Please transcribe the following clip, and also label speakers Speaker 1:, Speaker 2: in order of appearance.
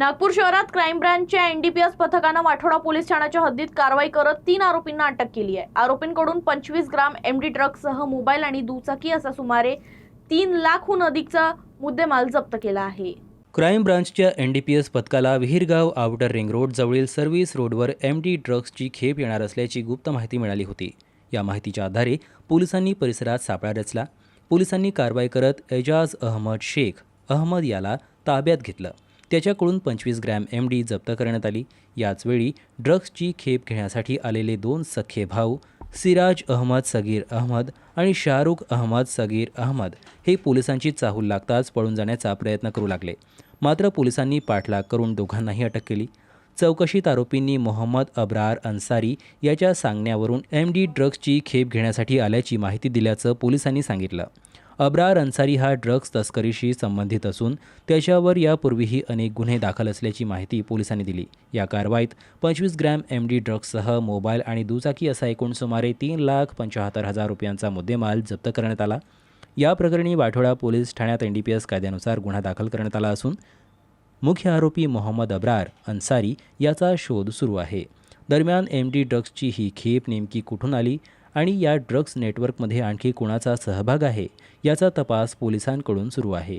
Speaker 1: नागपूर शहरात crime ब्रांचच्या NDPS पथकानं Wathoda police ठाण्याच्या हद्दीत कारवाई करत 3 आरोपींना अटक केली आहे। आरोपींकडून 25 ग्राम एमडी ड्रग्जसह मोबाईल आणि दुचाकी असा सुमारे 3 लाखहून अधिकचा मुद्देमाल जप्त केला आहे।
Speaker 2: क्राईम ब्रांचच्या एनडीपीएस पथकाला विहीरगाव आउटर रिंग रोड जवळील सर्व्हिस रोडवर एमडी ड्रग्जची खेप येणार असल्याची गुप्त माहिती मिळाली होती। या माहितीच्या आधारे पोलिसांनी परिसरात सापळा रचला। पोलिसांनी कारवाई करत एजाज अहमद शेख अहमद याला ताब्यात घेतलं। त्याच्याकडून 25 ग्रॅम एमडी जप्त करण्यात आली। याचवेळी ड्रग्जची खेप घेण्यासाठी आलेले 2 सख्खे भाऊ सिराज अहमद सगीर अहमद आणि शाहरुख अहमद सगीर अहमद हे पोलिसांची चाहूल लागताच पळून जाण्याचा प्रयत्न करू लागले। मात्र पोलिसांनी पाठलाग करून दोघांनाही अटक केली। चौकशीत आरोपींनी मोहम्मद अब्रार अन्सारी याच्या सांगण्यावरून एमडी ड्रग्जची खेप घेण्यासाठी आल्याची माहिती दिल्याचं पोलिसांनी सांगितलं। अब्रार अन्सारी हा ड्रग्ज तस्करीशी संबंधित असून त्याच्यावर यापूर्वीही अनेक गुन्हे दाखल असल्याची माहिती पोलिसांनी दिली। या कारवाईत 25 ग्रॅम एमडी ड्रग्जसह मोबाईल आणि दुचाकी असा एकूण सुमारे 3,75,000 रुपयांचा मुद्देमाल जप्त करण्यात आला। या प्रकरणी वाठोडा पोलीस ठाण्यात एनडीपीएस कायद्यानुसार गुन्हा दाखल करण्यात आला असून मुख्य आरोपी मोहम्मद अब्रार अन्सारी याचा शोध सुरू आहे। दरम्यान एमडी ड्रग्जची ही खेप नेमकी कुठून आली आणि या ड्रग्ज नेटवर्कमध्ये आणखी कोणाचा सहभाग आहे याचा तपास पोलिसांकडून सुरू आहे।